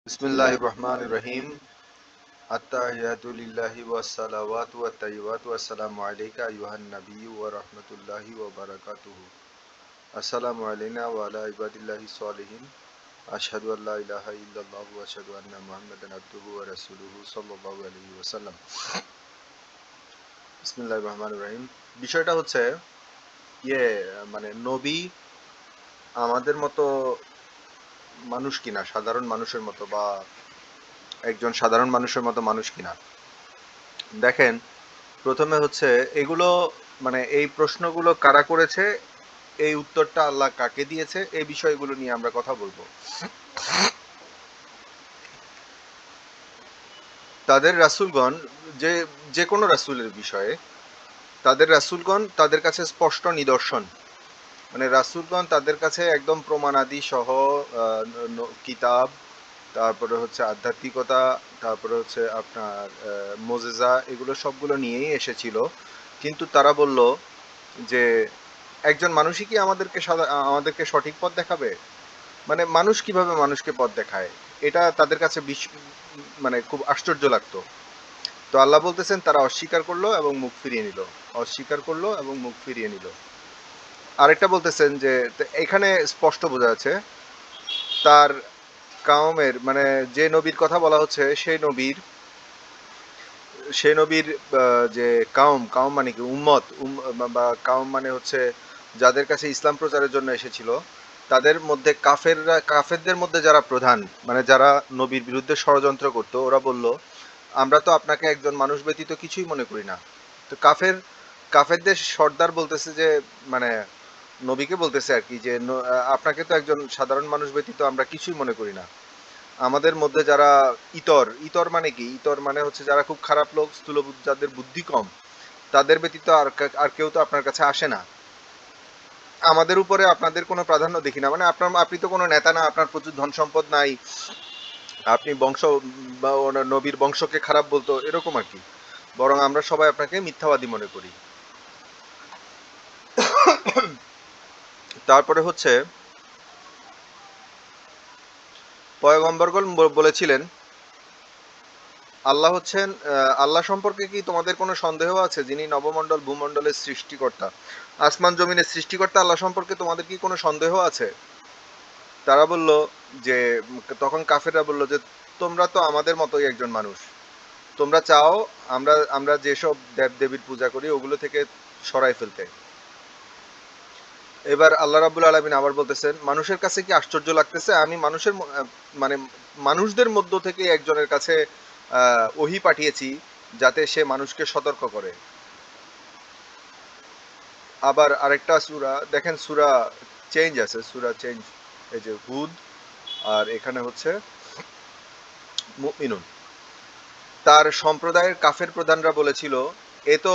বিসমিল্লাহির রহমানির রহিম। আত্তাহিয়াতু লিল্লাহি ওয়াস সালাওয়াতু ওয়াত তাইয়্যিবাতু ওয়াসসালামু আলাইকা আইয়ুহান নাবিয়্যু ওয়া রাহমাতুল্লাহি ওয়া বারাকাতুহু। আসসালামু আলাইনা ওয়া আলা ইবাদিল্লাহিস সলিহিন। আশহাদু আল্লা ইলাহা ইল্লাল্লাহু ওয়া আশহাদু আন্না মুহাম্মাদান আবদুহু ওয়া রাসূলুহু সাল্লাল্লাহু আলাইহি ওয়াসাল্লাম। বিসমিল্লাহির রহমানির রহিম। বিষয়টা হচ্ছে ইয়ে মানে নবী আমাদের মতো মানুষ কিনা, সাধারণ মানুষের মতো বা একজন সাধারণ মানুষের মতো মানুষ কিনা। দেখেন, প্রথমে হচ্ছে এগুলো এই প্রশ্নগুলো কারা করেছে, এই উত্তরটা আল্লাহ কাকে দিয়েছে, এই বিষয়গুলো নিয়ে আমরা কথা বলবো। তাদের রাসূলগণ, যে যে কোনো রাসূলের বিষয়ে তাদের রাসূলগণ তাদের কাছে স্পষ্ট নিদর্শন, রাসূলগণ তাদের কাছে একদম প্রমাণাদি সহ কিতাব, তারপরে হচ্ছে আধ্যাত্মিকতা, তারপরে হচ্ছে আপনার মোজেজা, এগুলো সবগুলো নিয়েই এসেছিল। কিন্তু তারা বলল যে একজন মানুষই কি আমাদেরকে সঠিক পথ দেখাবে? মানুষ কিভাবে মানুষকে পথ দেখায়? এটা তাদের কাছে খুব আশ্চর্য লাগতো। তো আল্লাহ বলতেছেন তারা অস্বীকার করলো এবং মুখ ফিরিয়ে নিল, অস্বীকার করলো এবং মুখ ফিরিয়ে নিল। আরেকটা বলতেছেন যে এখানে স্পষ্ট বোঝা যাচ্ছে তার কাউমের, যে নবীর কথা বলা হচ্ছে সেই নবীর যে কাউম, কাউম মানে কি উম্মত, বা কাউম মানে হচ্ছে যাদের কাছে ইসলাম প্রচারের জন্য এসেছিল, তাদের মধ্যে কাফেরদের মধ্যে যারা প্রধান, যারা নবীর বিরুদ্ধে ষড়যন্ত্র করত, ওরা বলল আমরা তো আপনাকে একজন মানুষ ব্যতীত কিছুই মনে করি না। তো কাফেরদের সর্দার বলতেছে যে মানে নবীকে বলতেছে আর কি যে আপনাকে তো একজন সাধারণ মানুষ ব্যতীত আমরা কিছুই মনে করি না। আমাদের মধ্যে যারা ইতর, ইতর মানে কি, ইতর মানে হচ্ছে যারা খুব খারাপ লোক, যাদের বুদ্ধি কম, তাদের ব্যতীত আর কেউ তো আপনার কাছে আসে না। আমাদের উপরে আপনাদের কোনো প্রাধান্য দেখি না, আপনি তো কোনো নেতা না, আপনার প্রচুর ধন সম্পদ নাই, আপনি বংশ বা নবীর বংশকে খারাপ বলতো এরকম আর কি। বরং আমরা সবাই আপনাকে মিথ্যাবাদী মনে করি। তারপরে হচ্ছে পয়গম্বরগণ বলেছিলেন আল্লাহ হচ্ছেন, আল্লাহ সম্পর্কে কি তোমাদের কোনো সন্দেহ আছে, যিনি নবমণ্ডল ভূমণ্ডলের সৃষ্টিকর্তা, আসমান জমিনের সৃষ্টিকর্তা, আল্লাহ সম্পর্কে তোমাদের কি কোনো সন্দেহ আছে? তারা বলল যে তখন কাফেররা বলল যে তোমরা তো আমাদের মতোই একজন মানুষ, তোমরা চাও আমরা আমরা যেসব দেব দেবীর পূজা করি ওগুলো থেকে সরাই ফেলতে। এবার আল্লাহ রাব্বুল আলামিন আবার বলতেছেন মানুষের কাছে কি আশ্চর্য লাগতেছে, আমি মানে মানুষদের মধ্য থেকে একজনের কাছে ওহী পাঠিয়েছি যাতে সে মানুষকে সতর্ক করে। আবার আরেকটা সূরা দেখেন, সূরা চেঞ্জ আছে, সূরা চেঞ্জ, এই যে হুদ, আর এখানে হচ্ছে মুমিনুন। তার সম্প্রদায়ের কাফের প্রধানরা বলেছিল এ তো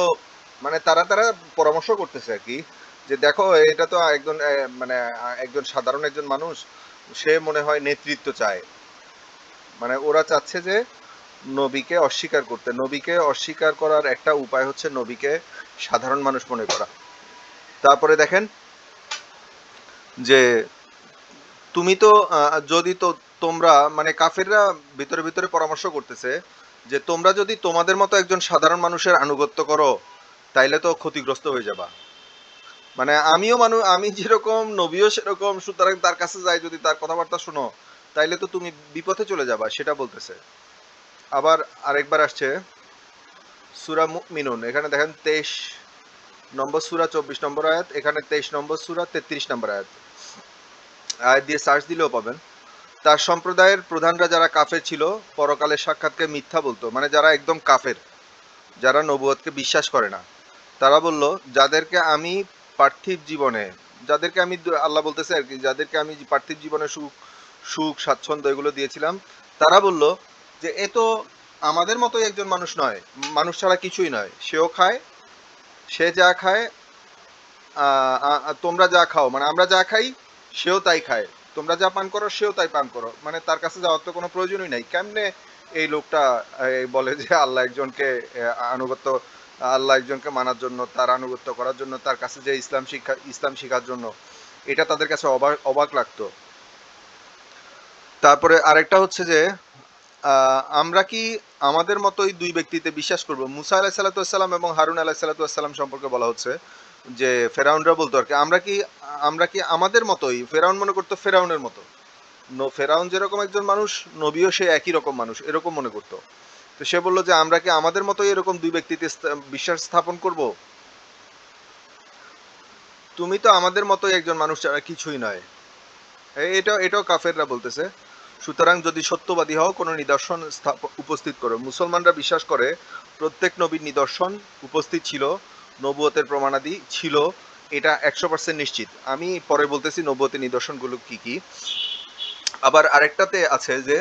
তারা পরামর্শ করতেছে আর কি, যে দেখো এটা তো একজন সাধারণ একজন মানুষ, সে মনে হয় নেতৃত্ব চায়। ওরা চাচ্ছে যে নবীকে অস্বীকার করতে, নবীকে অস্বীকার করার একটা উপায় হচ্ছে নবীকে সাধারণ মানুষ মনে করা। তারপরে দেখেন যে তুমি তো যদি তো তোমরা কাফেররা ভিতরে ভিতরে পরামর্শ করতেছে যে তোমরা যদি তোমাদের মতো একজন সাধারণ মানুষের আনুগত্য করো তাইলে তো ক্ষতিগ্রস্ত হয়ে যাবা। আমি যেরকম নবীও সেরকম, সুতরাং তার কাছে যাই, যদি তার কথাবার্তা শোনো তাইলে তো তুমি বিপথে চলে যাবা, সেটা বলতেছে। আবার আরেকবার আসছে সূরা মুমিনুন, এখানে দেখেন 23 নম্বর সূরা 24 নম্বর আয়াত, এখানে 23 নম্বর সূরা 33 নম্বর আয়াত, আয়াত দিয়ে সার্চ দিলেও পাবেন। তার সম্প্রদায়ের প্রধানরা যারা কাফের ছিল পরকালের সাক্ষাৎকে মিথ্যা বলতো, যারা একদম কাফের, যারা নবুয়তকে বিশ্বাস করে না, তারা বলল যাদেরকে আমি পার্থিব জীবনে, যাদেরকে আমি, আল্লাহ বলতেছে আর কি, যাদেরকে আমি পার্থিব জীবনে সুখ সুখ স্বাচ্ছন্দ্য এগুলো দিয়েছিলাম, তারা বলল যে এ তো আমাদের মতোই একজন মানুষ নয়, মানুষ ছাড়া কিছুই নয়, সেও খায়, সে যা খায়, তোমরা যা খাও, আমরা যা খাই সেও তাই খায়, তোমরা যা পান করো সেও তাই পান করো, তার কাছে যাওয়ার তো কোনো প্রয়োজনই নাই। কেমনে এই লোকটা বলে যে আল্লাহ একজনকে মানার জন্য, তার আনুগত্য করার জন্য, তার কাছে যে ইসলাম শেখার জন্য, এটা তাদের কাছে অবাক অবাক লাগতো। তারপরে আরেকটা হচ্ছে যে আমরা কি আমাদের মতোই দুই ব্যক্তিতে বিশ্বাস করব? মুসা আলাইহিসসালাম এবং হারুন আলাইহিসসালাম সম্পর্কে বলা হচ্ছে যে ফেরাউনরা বলতো আর কি আমরা কি আমাদের মতোই, ফেরাউন মনে করতো ফেরাউনের মতো, ফেরাউন যেরকম একজন মানুষ, নবীও সে একই রকম মানুষ এরকম মনে করতো। তো সে বলল যে আমরা কি আমাদের মতোই এরকম দুই ব্যক্তিতে বিশ্বাস স্থাপন করব? তুমি তো আমাদের মতোই একজন মানুষ ছাড়া কিছুই নয়। এটাও কাফেররা বলতেছে। সুতরাং যদি সত্যবাদী হও কোনো নিদর্শন উপস্থিত করো। মুসলমানরা বিশ্বাস করে প্রত্যেক নবীর নিদর্শন উপস্থিত ছিল, নবুয়তের প্রমাণাদি ছিল, এটা 100% নিশ্চিত। আমি পরে বলতেছি নবুয়তের নিদর্শনগুলো কি কি। আবার আরেকটাতে আছে যে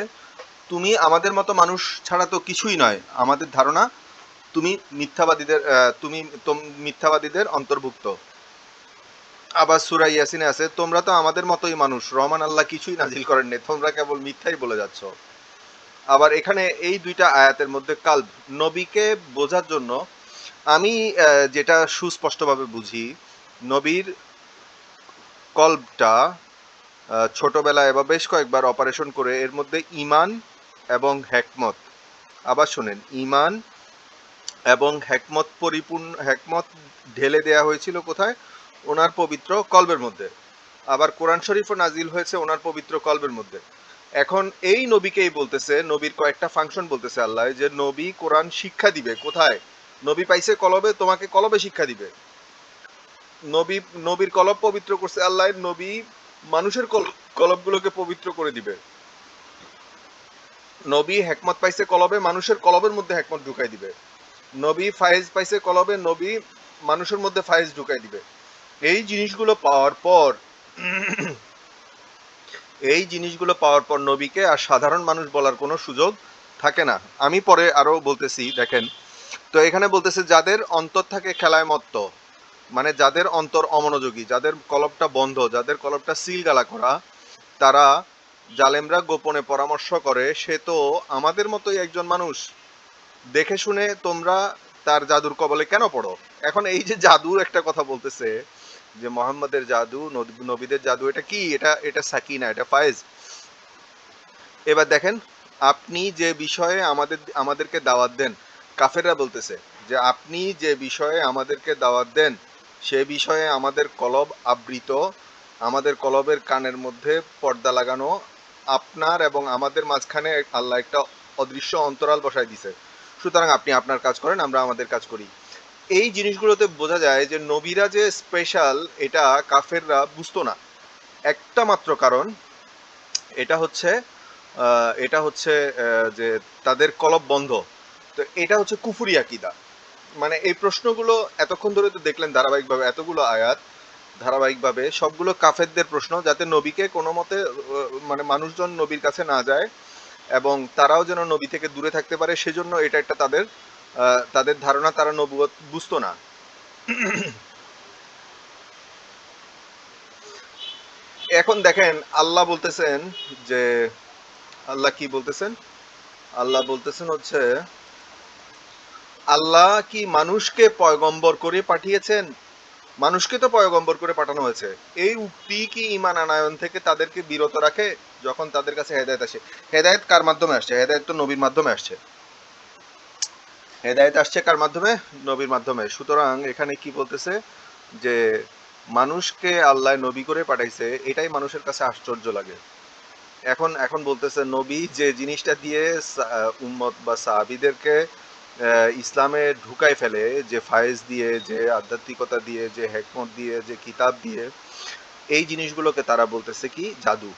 তুমি আমাদের মতো মানুষ ছাড়া তো কিছুই নয়, আমাদের ধারণা তুমি মিথ্যাবাদীদের অন্তর্ভুক্ত। আবার সূরা ইয়াসিনে আছে তোমরা তো আমাদের মতোই মানুষ, রহমান আল্লাহ কিছুই নাজিল করেননি, তোমরা কেবল মিথ্যাই বলে যাচ্ছ। আবার এখানে এই দুইটা আয়াতের মধ্যে কাল্ব নবীকে বোঝার জন্য আমি যেটা সুস্পষ্টভাবে বুঝি, নবীর কল্বটা ছোটবেলায় বা বেশ কয়েকবার অপারেশন করে এর মধ্যে ঈমান এবং হেকমত, আবার শোনেন, ঈমান এবং হেকমত ঢেলে দেয়া হয়েছিল কোথায়? ওনার পবিত্র কলবের মধ্যে। আবার কোরআন শরীফও নাজিল হয়েছে ওনার পবিত্র কলবের মধ্যে। এখন এই নবীকেই বলতেছে, নবীর কয়েকটা ফাংশন বলতেছে আল্লাহ, যে নবী কোরআন শিক্ষা দিবে কোথায়? নবী পাইছে কলবে, তোমাকে কলবে শিক্ষা দিবে। নবী নবীর কলব পবিত্র করছে আল্লাহ, নবী মানুষের কলবগুলোকে পবিত্র করে দিবে। নবী হেকমত পাইছে কলবে, মানুষের কলবের মধ্যে হেকমত ঢুকাই দিবে। নবী ফায়েজ পাইছে কলবে, নবী মানুষের মধ্যে ফায়েজ ঢুকাই দিবে। এই জিনিসগুলো পাওয়ার পর এই জিনিসগুলো পাওয়ার পর নবীকে আর সাধারণ মানুষ বলার কোনো সুযোগ থাকে না। আমি পরে আরো বলতেছি, দেখেন। তো এখানে বলতেছে যাদের অন্তর থাকে খেলায় মত্ত, মানে যাদের অন্তর অমনোযোগী, যাদের কলবটা বন্ধ, যাদের কলবটা সিলগালা করা, তারা, জালেমরা গোপনে পরামর্শ করে সে তো আমাদের মতোই একজন মানুষ, দেখে শুনে তোমরা তার জাদুর কবলে কেন পড়ো? এখন এই যে জাদুর একটা কথা বলতেছে, যে মোহাম্মদের জাদু, নবীদের জাদু, এটা কি? এটা সাকিনা, এটা ফায়েজ। এবার দেখেন, আপনি যে বিষয়ে আমাদেরকে দাওয়াত দেন, কাফেররা বলতেছে যে আপনি যে বিষয়ে আমাদেরকে দাওয়াত দেন সে বিষয়ে আমাদের কলব আবৃত, আমাদের কলবের কানের মধ্যে পর্দা লাগানো, আপনার এবং আমাদের মাঝখানে আল্লাহ একটা অদৃশ্য অন্তরাল বসায় দিছে। সুতরাং আপনি আপনার কাজ করেন, আমরা আমাদের কাজ করি। এই জিনিসগুলোতে বোঝা যায় যে নবীরা যে স্পেশাল, এটা কাফেররা বুঝতো না। একটা মাত্র কারণ, এটা হচ্ছে যে তাদের কলব বন্ধ। তো এটা হচ্ছে কুফুরি আকিদা। মানে এই প্রশ্নগুলো এতক্ষণ ধরে তো দেখলেন ধারাবাহিকভাবে, এতগুলো আয়াত ধারাবাহিকভাবে সবগুলো কাফেরদের প্রশ্ন, যাতে নবীকে কোনো মতে মানে মানুষজন নবীর কাছে না যায় এবং তারাও যেন নবী থেকে দূরে থাকতে পারে, সেজন্য এটা একটা তাদের ধারণা, তারা নবুয়ত বুঝতো না। এখন দেখেন আল্লাহ বলতেছেন যে, আল্লাহ কি বলতেছেন? আল্লাহ বলতেছেন হচ্ছে, আল্লাহ কি মানুষকে পয়গম্বর করে পাঠিয়েছেন? মানুষকে তো পয়গম্বর করে পাঠানো হয়েছে। এই উক্তি কি ঈমান আনায়ন থেকে তাদেরকে বিরত রাখে যখন তাদের কাছে হেদায়েত আসে? হেদায়েত কার মাধ্যমে আসছে? হেদায়েত তো নবীর মাধ্যমে আসছে। হেদায়েত আসছে কার মাধ্যমে? নবীর মাধ্যমে। সুতরাং এখানে কি বলতেছে যে মানুষকে আল্লাহ নবী করে পাঠাইছে, এটাই মানুষের কাছে আশ্চর্য লাগে। এখন এখন বলতেছে নবী যে জিনিসটা দিয়ে উম্মত বা সাহাবীদেরকে ইসলামে ঢুকাই ফেলে, যে ফায়েজ দিয়ে, যে আধ্যাত্মিকতা দিয়ে, যে হেকমত দিয়ে, যে কিতাব দিয়ে, এই জিনিসগুলোকে তারা বলতেছে কি? জাদু।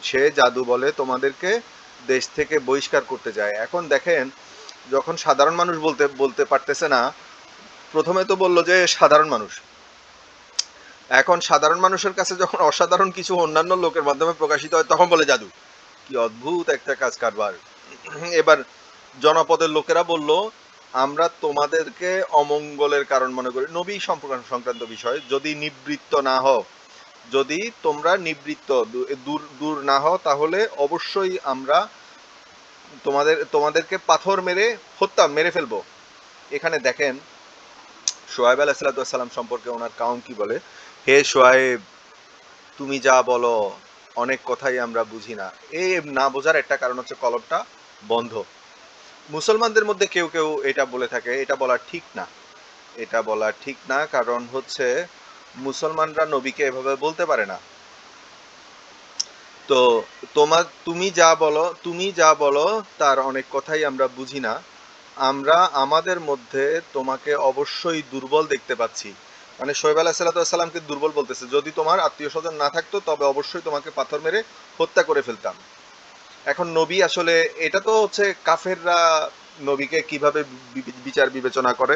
সে জাদু বলে তোমাদেরকে দেশ থেকে বহিষ্কার করতে যায়। এখন দেখেন, যখন সাধারণ মানুষ বলতে বলতে পারতেছে না, প্রথমে তো বললো যে সাধারণ মানুষ, এখন সাধারণ মানুষের কাছে যখন অসাধারণ কিছু অন্যান্য লোকের মাধ্যমে প্রকাশিত হয় তখন বলে জাদু। কি অদ্ভুত একটা কাজ কারবার। এবার জনপদের লোকেরা বলল আমরা তোমাদেরকে অমঙ্গলের কারণ মনে করি, নবী সংক্রান্ত বিষয়, যদি নিবৃত্ত না হও, যদি তোমরা নিবৃত্ত দূর দূর না হও, তাহলে অবশ্যই আমরা তোমাদেরকে পাথর মেরে মেরে ফেলবো। এখানে দেখেন শোয়েব আলাইহিসসালাম সম্পর্কে ওনার কাউম কি বলে, হে শোয়েব, তুমি যা বলো অনেক কথাই আমরা বুঝি না। এই না বোঝার একটা কারণ হচ্ছে কলবটা বন্ধ। মুসলমানদের মধ্যে কেউ কেউ এটা বলে থাকে, এটা বলা ঠিক না। এটা বলা ঠিক না, কারণ হচ্ছে মুসলমানরা নবীকে এভাবে বলতে পারে না। তো তুমি যা বলো তার অনেক কথাই আমরা বুঝি না। আমরা আমাদের মধ্যে তোমাকে অবশ্যই দুর্বল দেখতে পাচ্ছি। মানে শোয়েব আলাইহিসসালামকে দুর্বল বলতেছে, যদি তোমার আত্মীয় স্বজন না থাকতো তবে অবশ্যই তোমাকে পাথর মেরে হত্যা করে ফেলতাম। এখন নবী আসলে, এটা তো হচ্ছে কাফেররা নবীকে কিভাবে বিচার বিবেচনা করে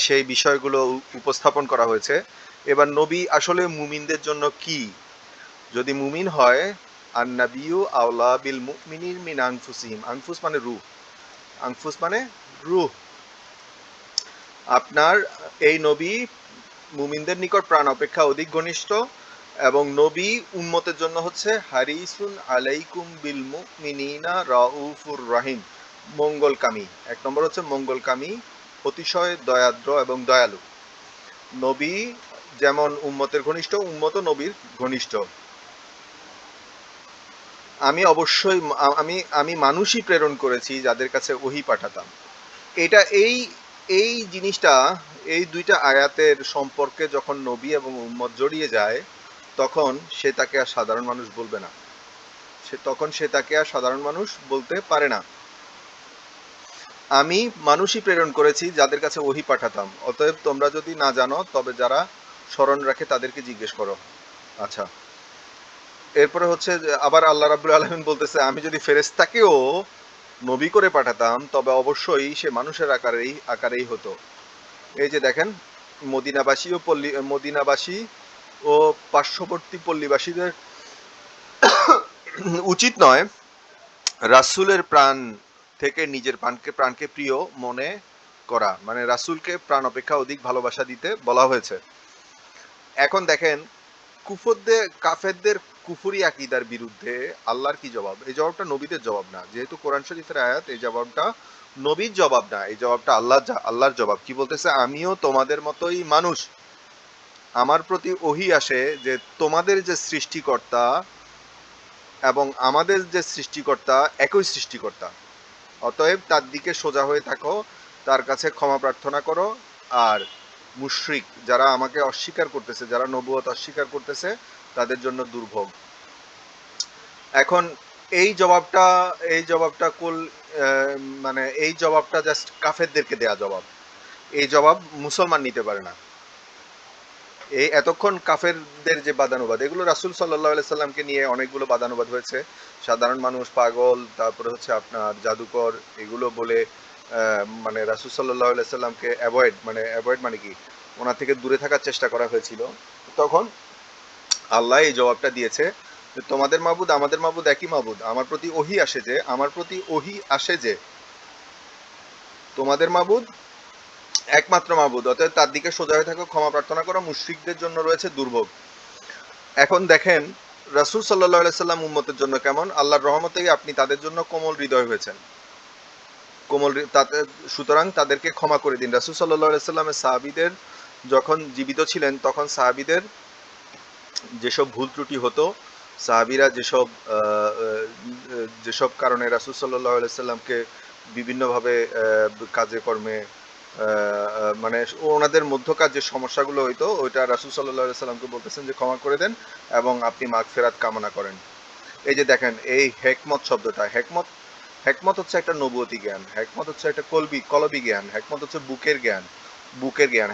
সেই বিষয়গুলো উপস্থাপন করা হয়েছে। এবার নবী আসলে মুমিনদের জন্য কি? যদি মুমিন হয়, আর নাবিউ আওলা বিল মুমিনিন মিন আনফুসিহিম, আনফুস মানে রূহ, আনফুস মানে রূহ। আপনার এই নবী মুমিনদের নিকট প্রাণ অপেক্ষা অধিক ঘনিষ্ঠ, এবং নবী উম্মতের জন্য হচ্ছে হারিসুন আলাইকুম বিল মুমিনিনা রাউফুর রাহিম, মঙ্গলকামী। এক নম্বর হচ্ছে মঙ্গলকামী, অতিশয় দয়াদ্র এবং দয়ালু। নবী যেমন উম্মতের ঘনিষ্ঠ, উম্মতও নবীর ঘনিষ্ঠ। আমি অবশ্যই আমি আমি মানুষই প্রেরণ করেছি যাদের কাছে ওহী পাঠাতাম। এটা এই এই জিনিসটা, এই দুইটা আয়াতের সম্পর্কে যখন নবী এবং উম্মত জড়িয়ে যায়, তখন সে তাকে আর সাধারণ মানুষ বলবে না। সে তাকে আর সাধারণ মানুষ বলতে পারে না। আমি মানুষই প্রেরণ করেছি যাদের কাছে ওহী পাঠাতাম, অতএব তোমরা যদি না জানো তবে যারা স্মরণ রাখে তাদেরকে জিজ্ঞেস করো। আচ্ছা, এরপরে হচ্ছে যে আবার আল্লাহ রাব্বুল আলামিন বলতেছে, আমি যদি ফেরেশতাকেও নবী করে পাঠাতাম তবে অবশ্যই সে মানুষের আকারেই হতো। এই যে দেখেন, মদিনাবাসী ও পার্শ্ববর্তী পল্লীবাসীদের উচিত নয় রাসূলের প্রাণ থেকে নিজের প্রাণকে প্রিয় মনে করা, মানে রাসূলকে প্রাণ অপেক্ষা অধিক ভালোবাসা দিতে বলা হয়েছে। এখন দেখেন, কাফেরদের কুফরি আকীদার বিরুদ্ধে আল্লাহর কি জবাব? এই জবাবটা নবীদের জবাব না, যেহেতু কোরআন শরীফের আয়াত, এই জবাবটা নবীর জবাব না, এই জবাবটা আল্লাহর জবাব। কি বলতেছে? আমিও তোমাদের মতোই মানুষ, আমার প্রতি ওহী আসে যে তোমাদের যে সৃষ্টিকর্তা এবং আমাদের যে সৃষ্টিকর্তা একই সৃষ্টিকর্তা, অতএব তার দিকে সোজা হয়ে থাকো, তার কাছে ক্ষমা প্রার্থনা করো। আর মুশরিক যারা আমাকে অস্বীকার করতেছে, যারা নবুয়ত অস্বীকার করতেছে, তাদের জন্য দুর্ভোগ। এখন এই জবাবটা এই জবাবটা কুল মানে এই জবাবটা জাস্ট কাফেরদেরকে দেয়া জবাব। এই জবাব মুসলমান নিতে পারে না। এই এতক্ষণ কাফেরদের যে বাদানুবাদ, এগুলো রাসূল সাল্লাল্লাহু আলাইহি সাল্লামকে নিয়ে অনেকগুলো বাদানুবাদ হয়েছে। সাধারণ মানুষ পাগল, তারপরে হচ্ছে আপনার জাদুকর, এগুলো বলে মানে রাসূল সাল্লাল্লাহু আলাইহি সাল্লামকে অ্যাভয়েড মানে কি, ওনার থেকে দূরে থাকার চেষ্টা করা হয়েছিল। তখন আল্লাহ এই জবাবটা দিয়েছে যে তোমাদের মাবুদ আমাদের মাবুদ একই মাবুদ, আমার প্রতি ওহী আসে যে তোমাদের মাবুদ একমাত্র মাবুদ, অতএব তার দিকে সোজা হয়ে থাকো, ক্ষমা প্রার্থনা করো, মুশরিকদের জন্য রয়েছে দুর্ভোগ। এখন দেখেন, রাসূল সাল্লাল্লাহু আলাইহি সাল্লাম উম্মতের জন্য কেমন, আল্লাহর রহমতেই আপনি তাদের জন্য কোমল হৃদয় হয়েছেন। সুতরাং তাদেরকে ক্ষমা করে দিন। রাসূল সাল্লাল্লাহু আলাইহি সাল্লামের সাহাবীদের যখন জীবিত ছিলেন, তখন সাহাবীদের যেসব ভুল ত্রুটি হতো, সাহাবীরা যেসব কারণে রাসূল সাল্লাল্লাহু আলাইহি সাল্লামকে বিভিন্নভাবে কাজে কর্মে মানে ওনাদের মধ্যকার যে সমস্যাগুলো হইতো, ওইটা রাসূল সাল্লাল্লাহু আলাইহি সাল্লামকে বলতেছেন যে ক্ষমা করে দেন এবং আপনি মাগফিরাত কামনা করেন। এই যে দেখেন, এই হেকমত শব্দটা, হেকমত হচ্ছে একটা নবুয়তি জ্ঞান, হেকমত হচ্ছে একটা কলবি জ্ঞান, হেকমত হচ্ছে বুকের জ্ঞান।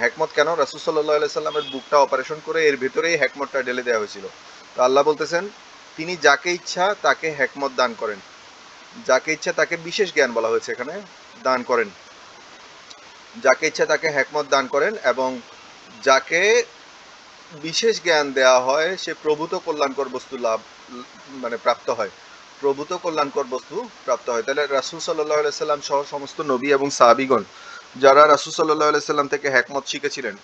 হেকমত কেন? রাসূল সাল্লাল্লাহু আলাইহি সাল্লামের বুকটা অপারেশন করে এর ভেতরেই হেকমতটা ঢেলে দেওয়া হয়েছিল। তো আল্লাহ বলতেছেন, তিনি যাকে ইচ্ছা তাকে হেকমত দান করেন, যাকে ইচ্ছা তাকে, বিশেষ জ্ঞান বলা হয়েছে এখানে, দান করেন। যাকে ইচ্ছা তাকে হেকমত দান করেন, এবং যাকে বিশেষ জ্ঞান দেওয়া হয় সে প্রভূত কল্যাণকর বস্তু মানে প্রাপ্ত হয়, প্রভূত কল্যাণকর বস্তু প্রাপ্ত হয়। তাহলে রাসূল সাল্লাল্লাহু আলাইহি সাল্লাম সহ সমস্ত নবী এবং সাহাবীগণ যারা রাসূল সাল্লাল্লাহু আলাইহি সাল্লাম থেকে হেকমত শিখেছিলেন,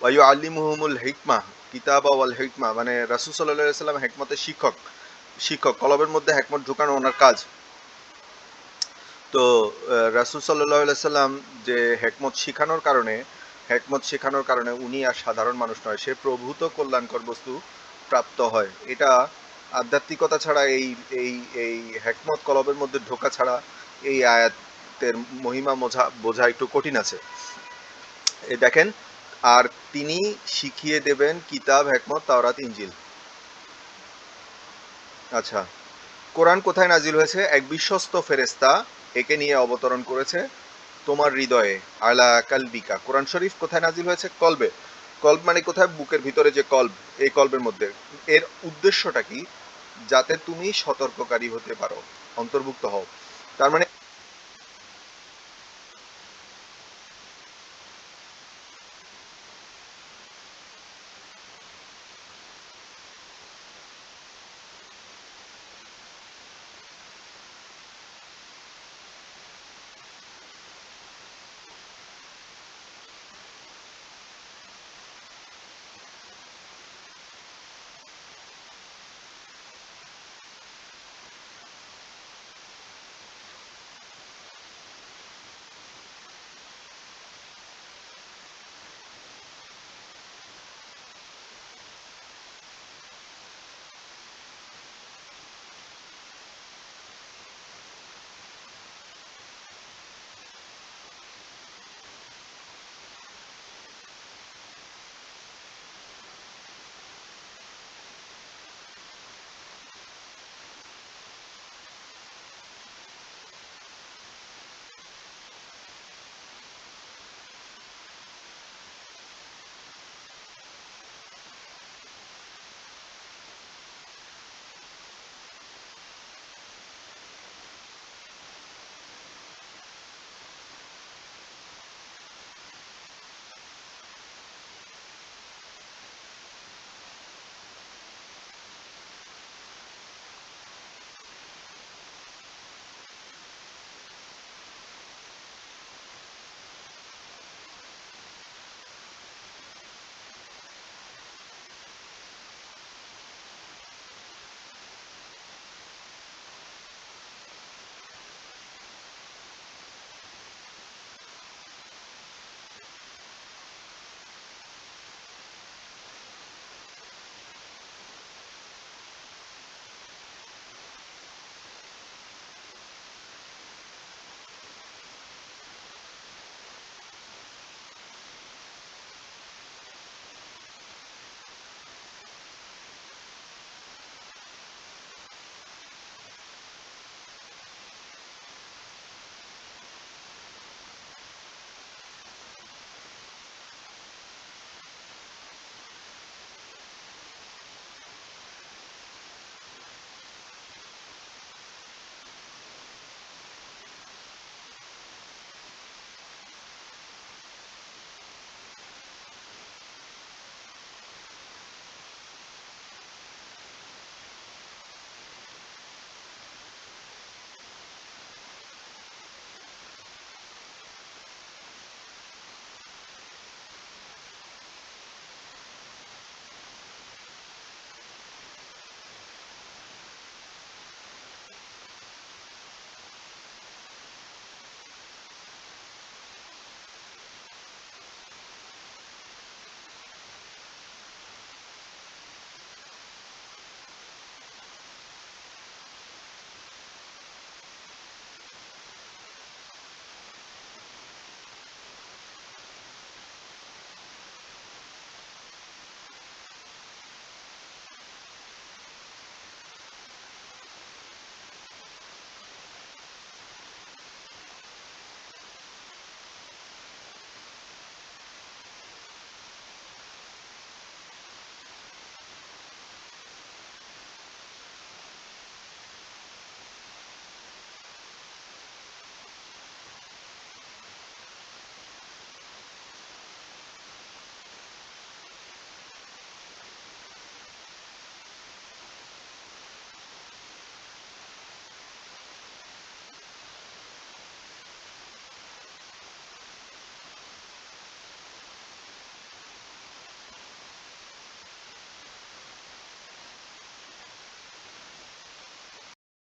ওয়া ইউআল্লিমুহুমুল হিকমা কিতাবা ওয়াল হিকমা, মানে রাসূল সাল্লাল্লাহু আলাইহি সাল্লাম হেকমতের শিক্ষক, কলবের মধ্যে হেকমত ঢুকানো ওনার কাজ। তো রাসূল সাল্লাল্লাহু আলাইহি সাল্লাম যে হেকমত শেখানোর কারণে উনি আর সাধারণ মানুষ নয়, সে প্রভূত কল্যাণকর বস্তু প্রাপ্ত হয়। এটা আধ্যাত্মিকতা ছাড়া এই এই হেকমত কলবের মধ্যে ঢোকা ছাড়া এই আয়াতের মহিমা বোঝা একটু কঠিন আছে। এই দেখেন, আর তিনি শিখিয়ে দেবেন কিতাব, হেকমত, তাওরাত, ইনজিল। আচ্ছা, কোরআন কোথায় নাজিল হয়েছে? এক বিশ্বস্ত ফেরেশতা একে নিয়ে অবতরণ করেছে তোমার হৃদয়ে, আলা কালবিকা। কোরআন শরীফ কোথায় নাজিল হয়েছে? কলবে। কলব মানে কোথায়? বুকের ভিতরে যে কলব, এই কলবের মধ্যে। এর উদ্দেশ্যটা কি? যাতে তুমি সতর্ককারী হতে পারো, অন্তর্ভুক্ত হও। তার মানে